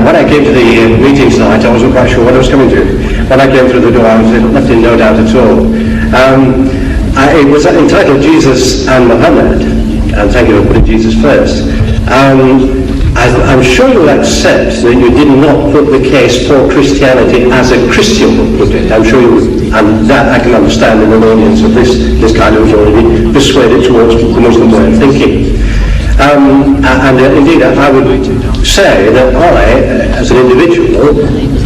when I came to the meeting tonight, I wasn't quite sure what I was coming to. When I came through the door, I was left in no doubt at all. It was entitled Jesus and Muhammad, and thank you for putting Jesus first. I'm sure you'll accept that you did not put the case for Christianity as a Christian would put it. I'm sure you would, and that I can understand in an audience of this kind of already persuaded towards the Muslim way of thinking. Indeed, I would say that I, as an individual,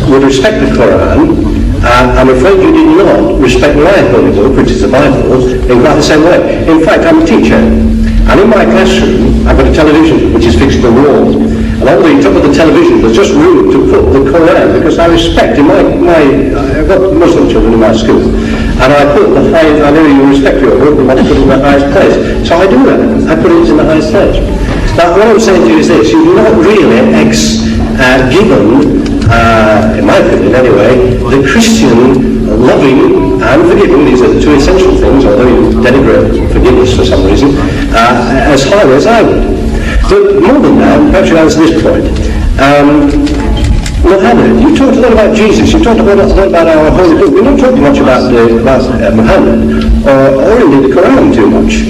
would respect the Quran. I'm afraid you did not respect my holy book, which is the Bible, in quite the same way. In fact, I'm a teacher, and in my classroom, I've got a television which is fixed to the wall, and on the top of the television there's just room to put the Quran, because I respect, I've got Muslim children in my school, and I know you respect your book, and I put it in the highest place. So I do that, I put it in the highest place. Now, what I'm saying to you is this: you've not really given, in my opinion anyway, the Christian loving and forgiving, these are the two essential things, although you denigrate forgiveness for some reason, as highly as I would. But more than that, perhaps you answer this point. Muhammad, you talked a lot about Jesus, you talked a lot about our holy book. We're not talking much about Muhammad, or indeed the Quran too much,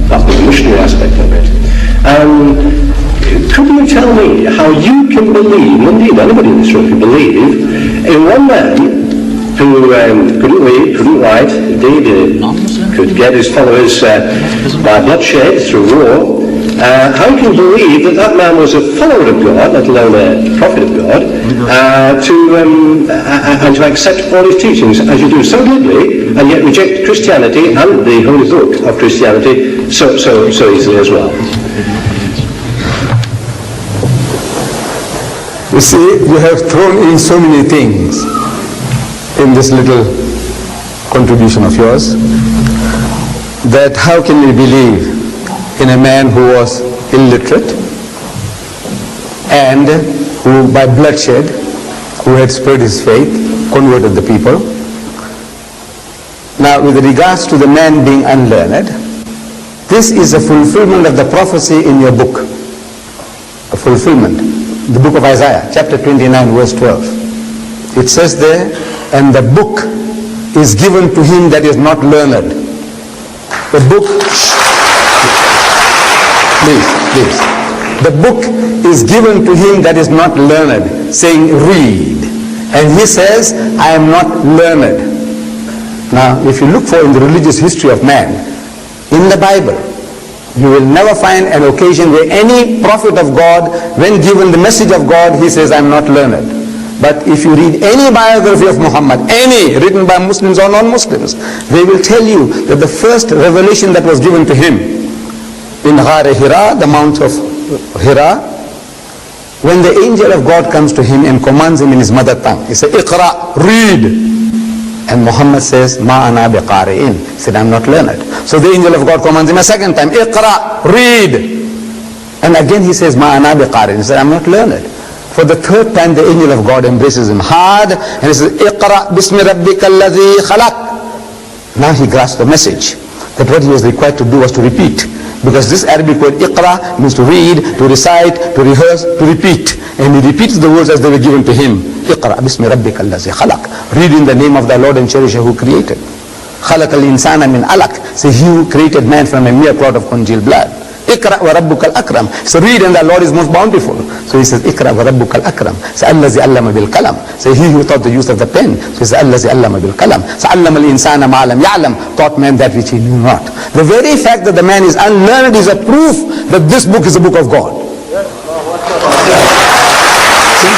that's the missionary aspect of it. Could you tell me how you can believe, indeed anybody in this room can believe, in one man who couldn't read, couldn't write, indeed could get his followers by bloodshed through war, how you can believe that man was a follower of God, let alone a prophet of God, and to accept all his teachings as you do so glibly, and yet reject Christianity and the holy book of Christianity so easily as well? You see, you have thrown in so many things in this little contribution of yours, that how can we believe in a man who was illiterate and who by bloodshed, who had spread his faith, converted the people. Now with regards to the man being unlearned, this is a fulfillment of the prophecy in your book, a fulfillment, the book of Isaiah, chapter 29, verse 12. It says there, and the book is given to him that is not learned. The book, please. The book is given to him that is not learned, saying read. And he says, I am not learned. Now, if you look for in the religious history of man, in the Bible, you will never find an occasion where any prophet of God, when given the message of God, he says, I am not learned. But if you read any biography of Muhammad, any written by Muslims or non-Muslims, they will tell you that the first revelation that was given to him in Hira, the Mount of Hira, when the angel of God comes to him and commands him in his mother tongue, he says, Iqra, read. And Muhammad says, Ma ana biqari'in. He said, I'm not learned. So the angel of God commands him a second time, Iqra, read. And again he says, Ma ana biqari'in. He said, I'm not learned. For the third time the angel of God embraces him hard and he says, Iqra bismi rabbika alladhi khalaq. Now he grasps the message that what he was required to do was to repeat. Because this Arabic word Iqra means to read, to recite, to rehearse, to repeat. And he repeats the words as they were given to him. Iqra bismi rabbika alladhi khalaq. Read in the name of the Lord and Cherisher who created. Khalaq al-insana min alaq. Say, he who created man from a mere clot of congealed blood. Iqra wa rabbuka al-akram. So read and the Lord is most bountiful. So he says, Iqra wa rabbuka al-akram. So allazi allama bil kalam. So he who taught the use of the pen. So he says, allazi allama bil kalam. So allama al-insana ma lam ya'lam. Taught man that which he knew not. The very fact that the man is unlearned is a proof that this book is a book of God. See?